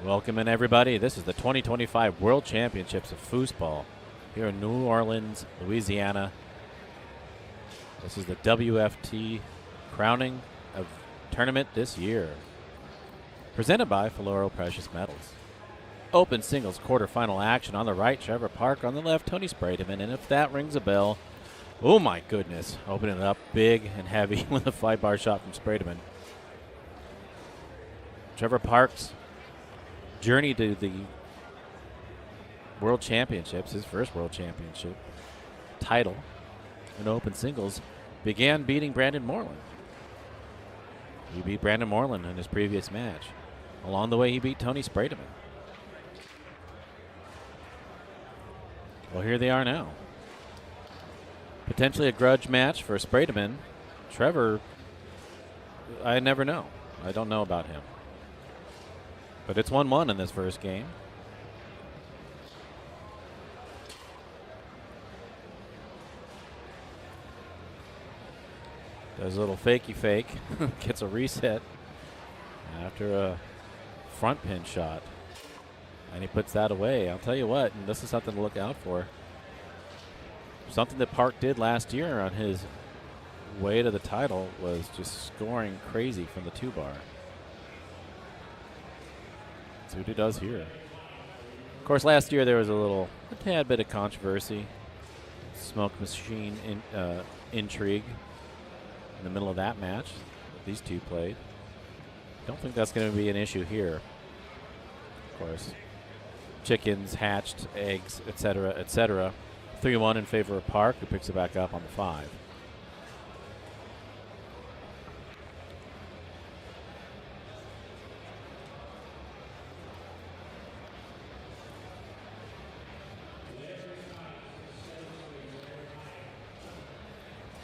Welcome in, everybody. This is the 2025 World Championships of Foosball here in New Orleans, Louisiana. This is the WFT crowning of tournament this year. Presented by Floro Precious Metals. Open singles quarterfinal action on the right, Trevor Park. On the left, Tony Spredeman. And if that rings a bell, oh my goodness, opening it up big and heavy with a 5-bar shot from Spredeman. Trevor Park's journey to the World Championships, his first World Championship title in open singles, began beating Brandon Moreland. He beat Brandon Moreland in his previous match. Along the way, he beat Tony Spredeman. Well, here they are now. Potentially a grudge match for Spredeman. Trevor, I never know. I don't know about him. But it's 1-1 in this first game. Does a little fakey fake. Gets a reset after a front pin shot. And he puts that away. I'll tell you what, and this is something to look out for. Something that Park did last year on his way to the title was just scoring crazy from the 2-bar. See what he does here. Of course, last year there was a tad bit of controversy, smoke machine intrigue in the middle of that match that these two played. Don't think that's going to be an issue here. Of course, chickens hatched, eggs, etc., etc. 3-1 in favor of Park, who picks it back up on the 5.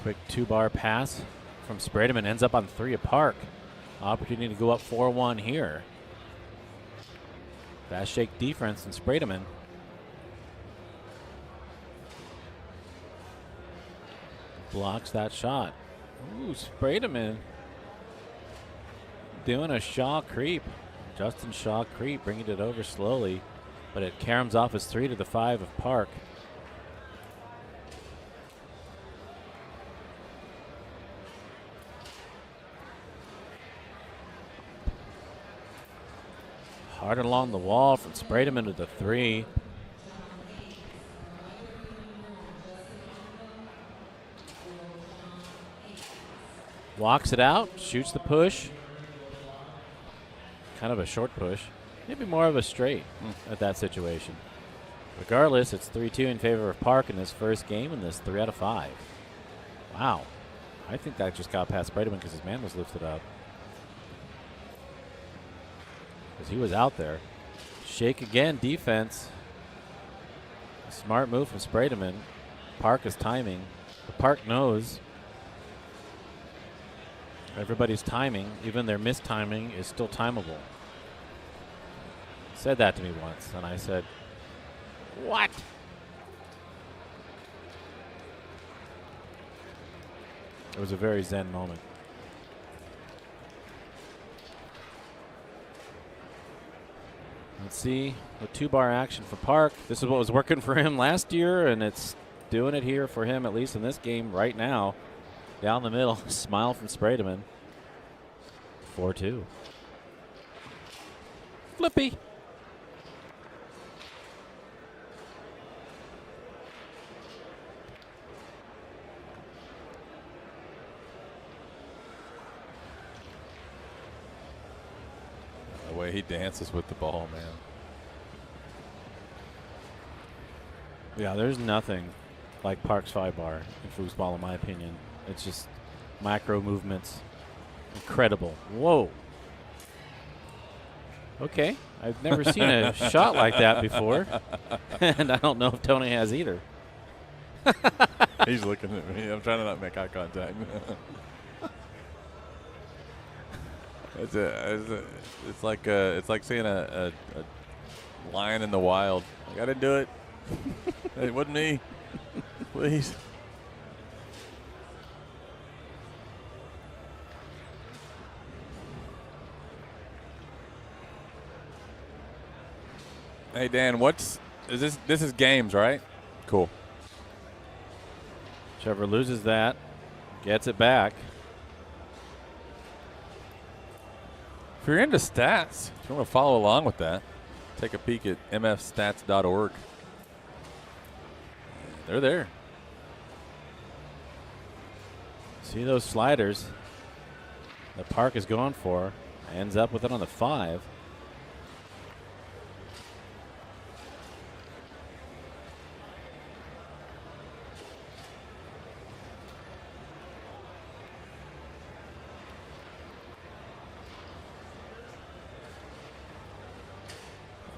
Quick 2-bar pass from Spredeman, ends up on 3 of Park. Opportunity to go up 4-1 here. Fast shake defense from Spredeman. Blocks that shot. Ooh, Spredeman doing a Shaw creep. Justin Shaw creep, bringing it over slowly, but it caroms off his 3 to the 5 of Park. Hard along the wall from Spredeman to the 3. Walks it out, shoots the push. Kind of a short push. Maybe more of a straight at that situation. Regardless, it's 3-2 in favor of Park in this first game in this 3 out of 5. Wow. I think that just got past Spredeman because his man was lifted up. Because he was out there. Shake again, defense. Smart move from Spredeman. Park is timing. The Park knows everybody's timing, even their mistiming, is still timable. Said that to me once, and I said, what? It was a very zen moment. Let's see the 2-bar action for Park. This is what was working for him last year, and it's doing it here for him, at least in this game right now. Down the middle, smile from Spredeman. 4-2. Flippy. The way he dances with the ball, man. Yeah, there's nothing like Park's 5-bar in foosball, in my opinion. It's just micro movements. Incredible. Whoa. Okay. I've never seen a shot like that before. And I don't know if Tony has either. He's looking at me. I'm trying to not make eye contact. It's like seeing a lion in the wild. Like, I didn't do it. It wasn't me. Please. Hey Dan, this is games, right? Cool. Trevor loses that, gets it back. If you're into stats, if you want to follow along with that, take a peek at mfstats.org. They're there. See those sliders that Park is going for. Ends up with it on the 5.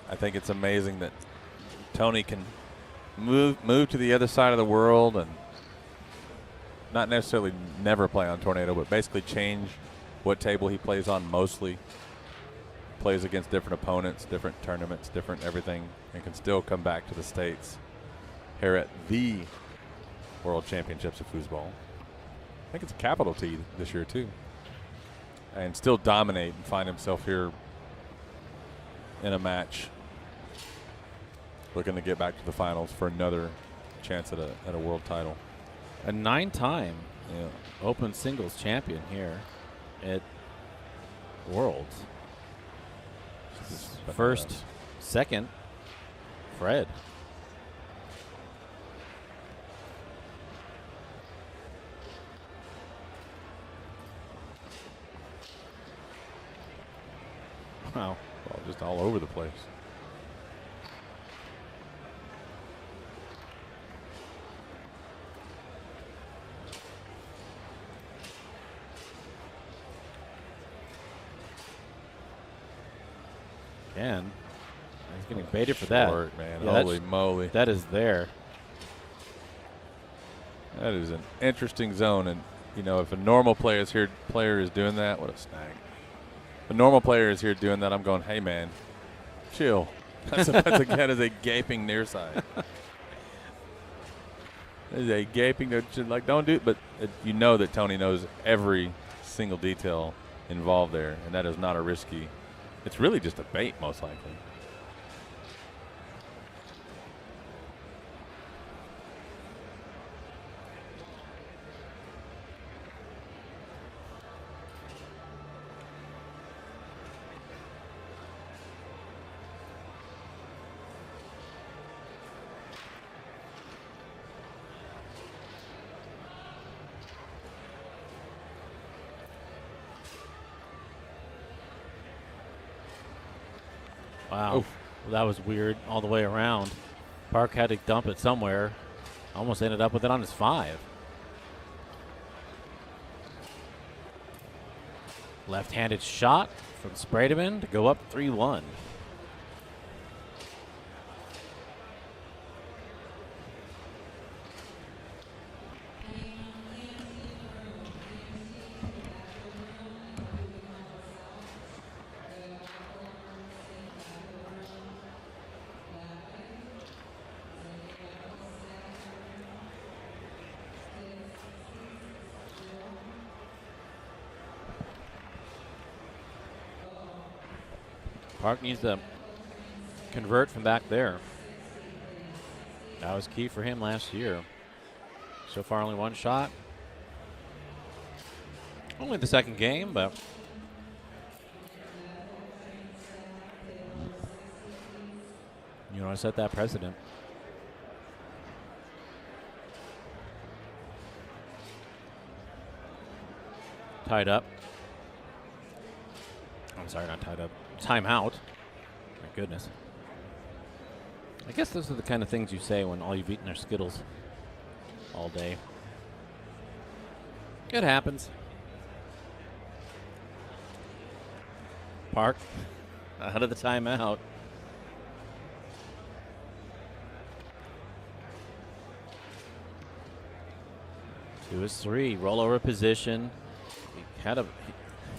I think it's amazing that Tony can move to the other side of the world and not necessarily never play on Tornado, but basically change what table he plays on mostly. Plays against different opponents, different tournaments, different everything, and can still come back to the States here at the World Championships of Foosball. I think it's a capital T this year too. And still dominate and find himself here in a match looking to get back to the finals for another chance at a world title. A 9-time open singles champion here at Worlds. First, second, Fred. Wow. Well, just all over the place. Again, he's getting baited for that. Short, man. Yeah, Holy moly. That is there. That is an interesting zone. And, you know, if a normal player is doing that, what a snag. If a normal player is here doing that, I'm going, hey, man, chill. That is a gaping near side. That is a gaping, like, don't do it. But you know that Tony knows every single detail involved there, and that is not a risky. It's really just a bait, most likely. Wow. Well, that was weird all the way around. Park had to dump it somewhere. Almost ended up with it on his 5. Left-handed shot from Spredeman to go up 3-1. Park needs to convert from back there. That was key for him last year. So far, only one shot. Only the second game, but you know, I set that precedent. Tied up. I'm sorry, not tied up. Timeout. My goodness. I guess those are the kind of things you say when all you've eaten are Skittles all day. It happens. Park out of the timeout. Two is 3. Rollover position.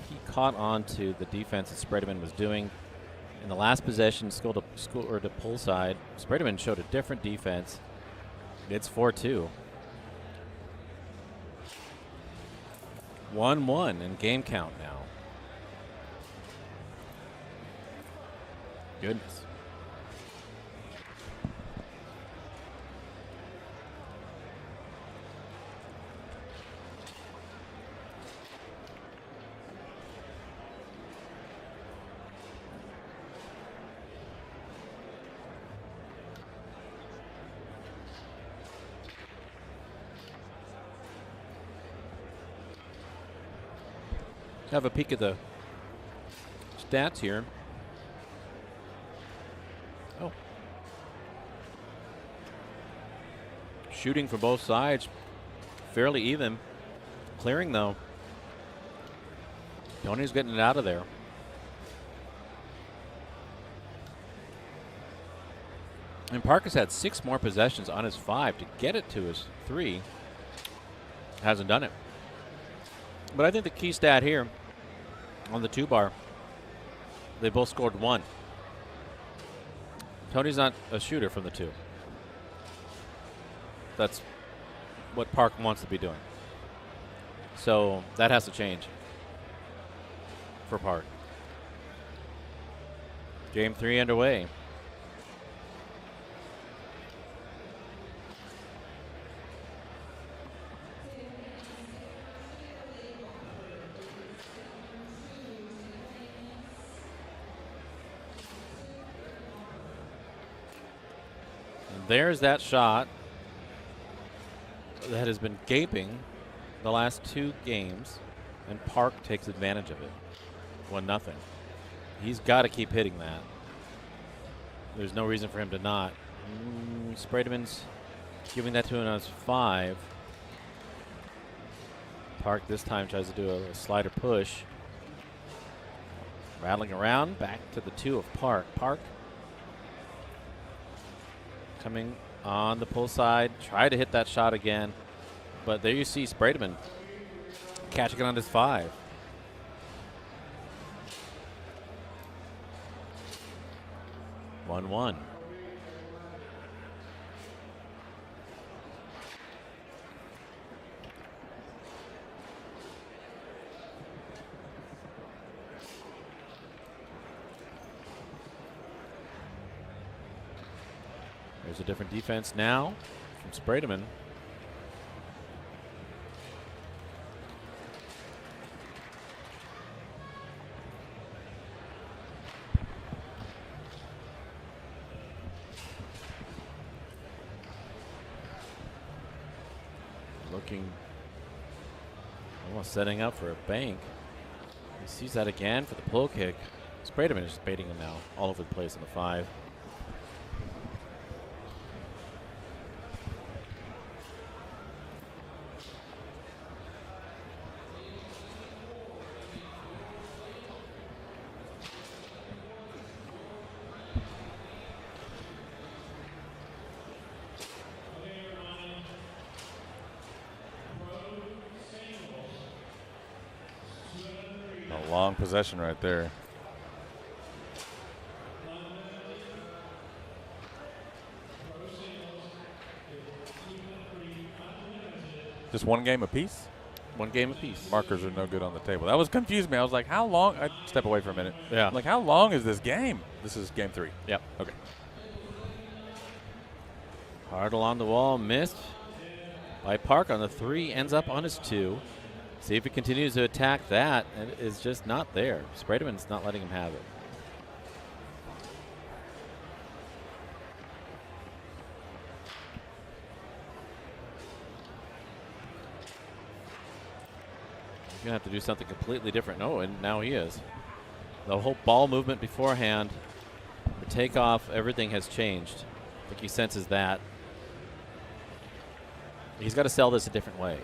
He caught on to the defense that Spredeman was doing. In the last possession, scored to pull side. Spredeman showed a different defense. It's 4-2. 1-1 in game count now. Have a peek at the stats here. Oh. Shooting from both sides, fairly even. Clearing, though. Tony's getting it out of there. And Park has had 6 more possessions on his 5 to get it to his 3. Hasn't done it. But I think the key stat here on the 2-bar, they both scored 1. Tony's not a shooter from the 2. That's what Park wants to be doing. So that has to change for Park. Game 3 underway. There's that shot that has been gaping the last 2 games, and Park takes advantage of it. 1-0. He's got to keep hitting that. There's no reason for him to not. Spredeman's giving that to him on his 5. Park this time tries to do a slider push. Rattling around, back to the 2 of Park. Park coming on the pull side, try to hit that shot again, but there you see Spredeman catching it on his 5. One. There's a different defense now from Spredeman. Looking, almost setting up for a bank. He sees that again for the pull kick. Spredeman is just baiting him now all over the place on the 5. Long possession right there. Just 1 game apiece? 1 game apiece. Markers are no good on the table. That was confused me. I was like, how long? I'd step away for a minute. Yeah. I'm like, how long is this game? This is game 3. Yep. Okay. Hard along the wall, missed by Park on the 3, ends up on his 2. See if he continues to attack that, and it is just not there. Spredeman's not letting him have it. He's going to have to do something completely different. No, and now he is. The whole ball movement beforehand, the takeoff, everything has changed. I think he senses that. He's got to sell this a different way.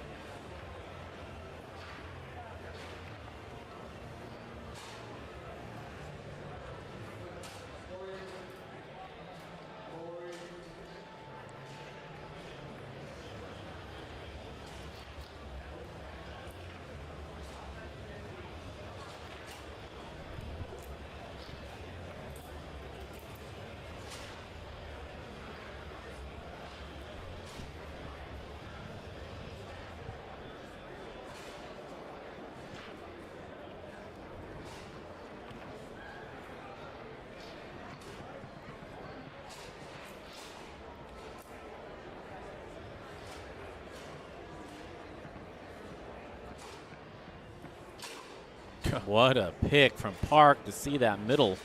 What a pick from Park to see that middle.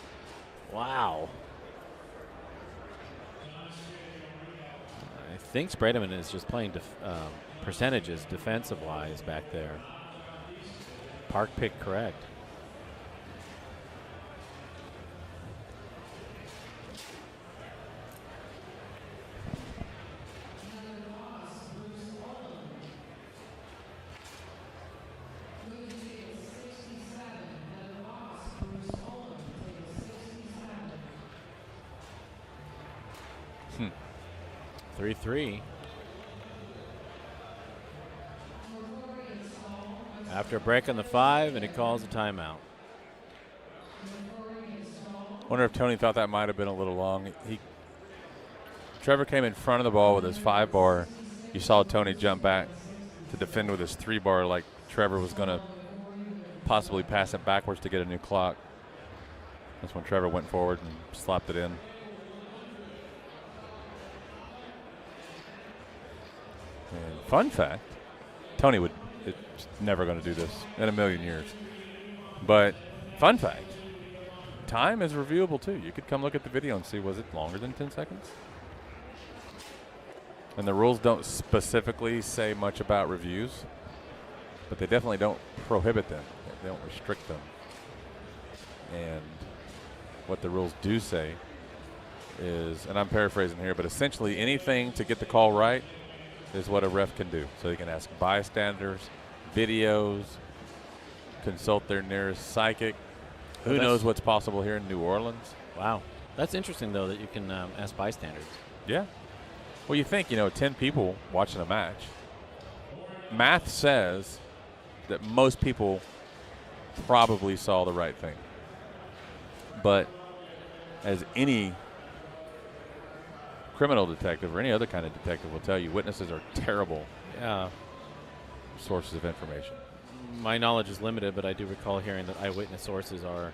Wow. I think Spredeman is just playing percentages defensive-wise back there. Park picked correct. Hmm. 3-3. After a break on the 5, and he calls a timeout. Wonder if Tony thought that might have been a little long. Trevor came in front of the ball with his 5-bar. You saw Tony jump back to defend with his 3-bar, like Trevor was going to possibly pass it backwards to get a new clock. That's when Trevor went forward and slapped it in. And fun fact, Tony is never going to do this in a million years. But fun fact, time is reviewable too. You could come look at the video and see, was it longer than 10 seconds? And the rules don't specifically say much about reviews, but they definitely don't prohibit them. They don't restrict them. And what the rules do say is, and I'm paraphrasing here, but essentially anything to get the call right is what a ref can do. So they can ask bystanders, videos, consult their nearest psychic. Who knows what's possible here in New Orleans? Wow. That's interesting, though, that you can ask bystanders. Yeah. Well, you think, 10 people watching a match. Math says that most people probably saw the right thing. But as any criminal detective or any other kind of detective will tell you, witnesses are terrible sources of information. My knowledge is limited, but I do recall hearing that eyewitness sources are.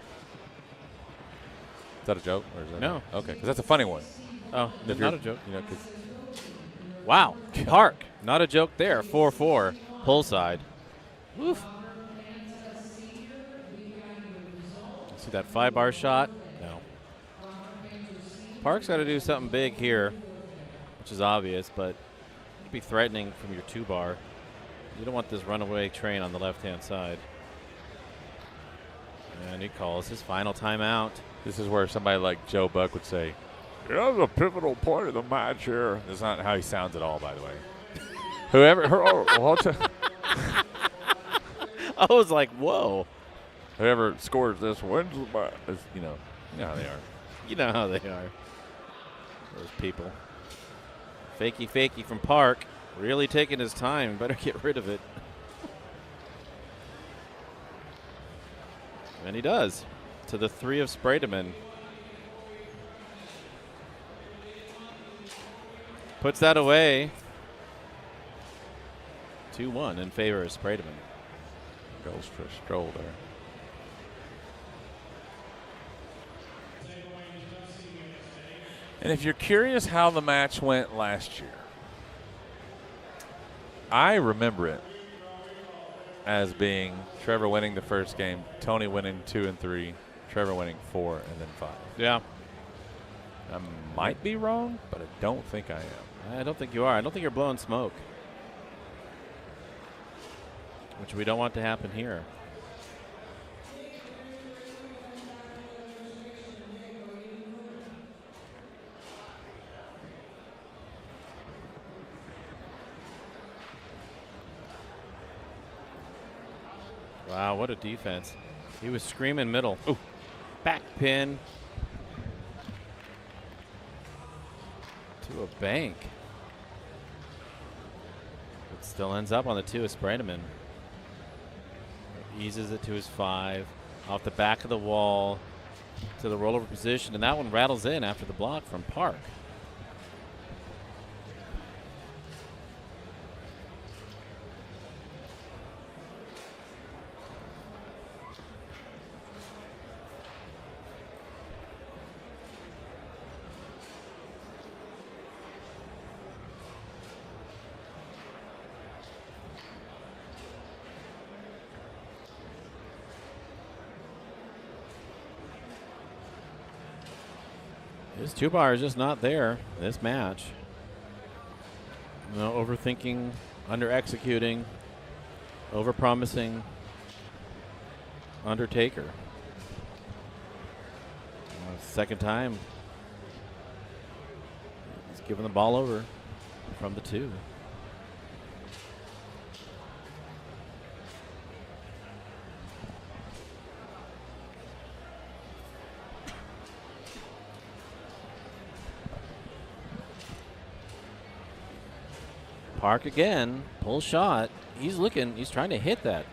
Is that a joke? Or is that No. Okay, because that's a funny one. Oh, not a joke. 'Cause Wow. Park. Not a joke there. 4-4. Pull side. Woof. See that 5-bar shot? No. Park's got to do something big here, which is obvious, but it'd be threatening from your 2-bar. You don't want this runaway train on the left-hand side. And he calls his final timeout. This is where somebody like Joe Buck would say, "Yeah, the pivotal point of the match here." That's not how he sounds at all, by the way. I was like, whoa. Whoever scores this wins the match. You know how they are. You know how they are. Those people. Fakey from Park. Really taking his time. Better get rid of it. And he does. To the 3 of Spredeman. Puts that away. 2-1 in favor of Spredeman. Goes for a stroll there. And if you're curious how the match went last year, I remember it as being Trevor winning the first game, Tony winning 2 and 3, Trevor winning 4 and then 5. Yeah. I might be wrong, but I don't think I am. I don't think you are. I don't think you're blowing smoke. Which we don't want to happen here. Wow, what a defense. He was screaming middle. Ooh, back pin. To a bank. It still ends up on the 2 of Spredeman. Eases it to his 5. Off the back of the wall to the rollover position. And that one rattles in after the block from Park. His 2-bar is just not there in this match. Overthinking, under-executing, over-promising. Undertaker. Second time he's given the ball over from the 2. Park again, pull shot. He's trying to hit that.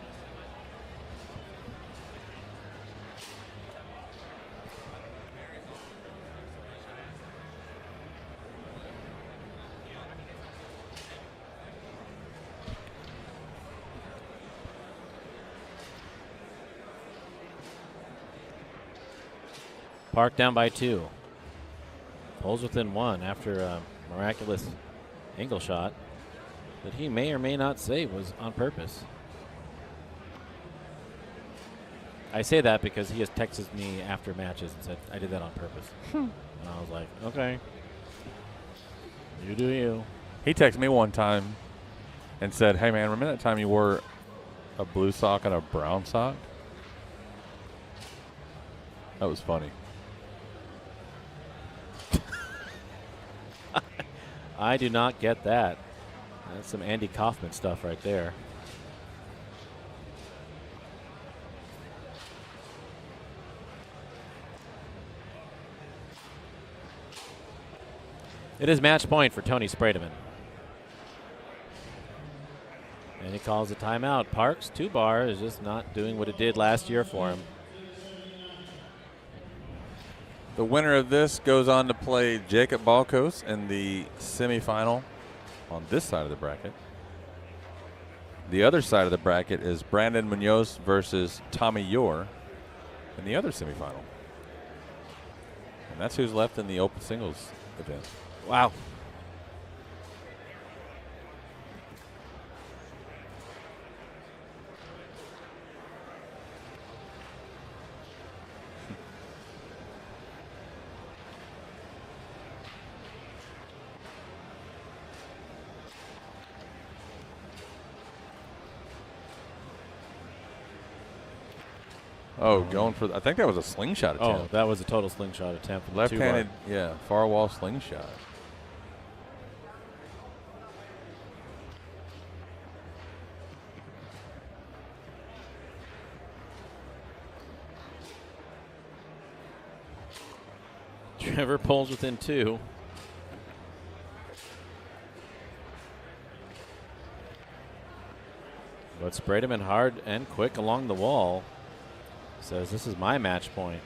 Park down by 2. Pulls within 1 after a miraculous angle shot that he may or may not say was on purpose. I say that because he has texted me after matches and said, I did that on purpose. And I was like, okay. You do you. He texted me one time and said, hey, man, remember that time you wore a blue sock and a brown sock? That was funny. I do not get that. That's some Andy Kaufman stuff right there. It is match point for Tony Spredeman. And he calls a timeout. Parks, 2-bar, is just not doing what it did last year for him. The winner of this goes on to play Jacob Balkos in the semifinal on this side of the bracket. The other side of the bracket is Brandon Munoz versus Tommy Yor in the other semifinal. And that's who's left in the open singles event. Wow. Oh, going for, I think that was a slingshot attempt. Oh, that was a total slingshot attempt. Left-handed, yeah, far wall slingshot. Trevor pulls within 2. But Spredeman hard and quick along the wall. Says this is my match point.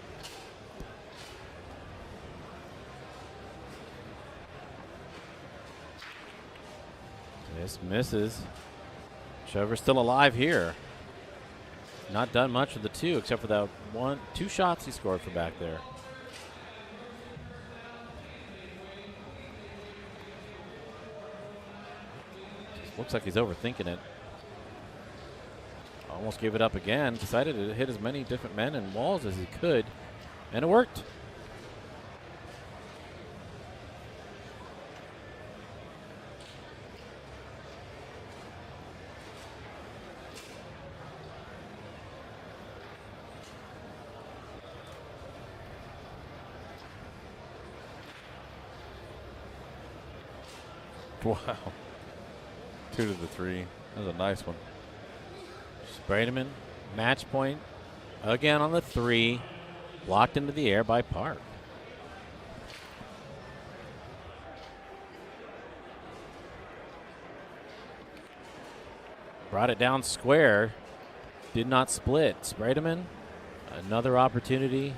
This misses. Trevor's still alive here. Not done much with the 2 except for that 2 shots he scored from back there. Just looks like he's overthinking it. Almost gave it up again. Decided to hit as many different men and walls as he could, and it worked. Wow. 2 to the 3. That was a nice one. Spredeman, match point again on the 3. Blocked into the air by Park. Brought it down square. Did not split. Spredeman, another opportunity.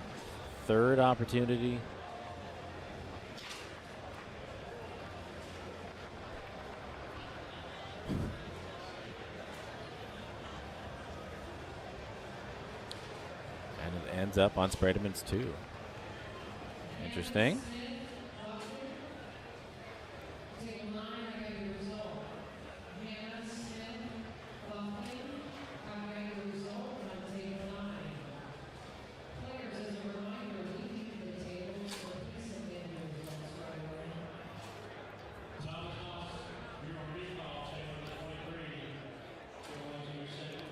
3rd opportunity. Ends up on Spredeman's 2. Interesting.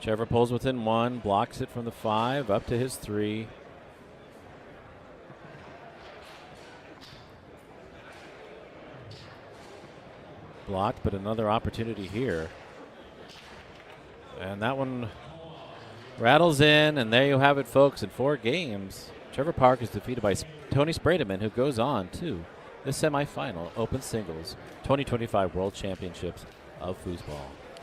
Trevor pulls within 1, blocks it from the 5, up to his 3. Blocked, but another opportunity here. And that one rattles in, and there you have it, folks. In 4 games, Trevor Park is defeated by Tony Spredeman, who goes on to the semifinal Open Singles 2025 World Championships of Foosball.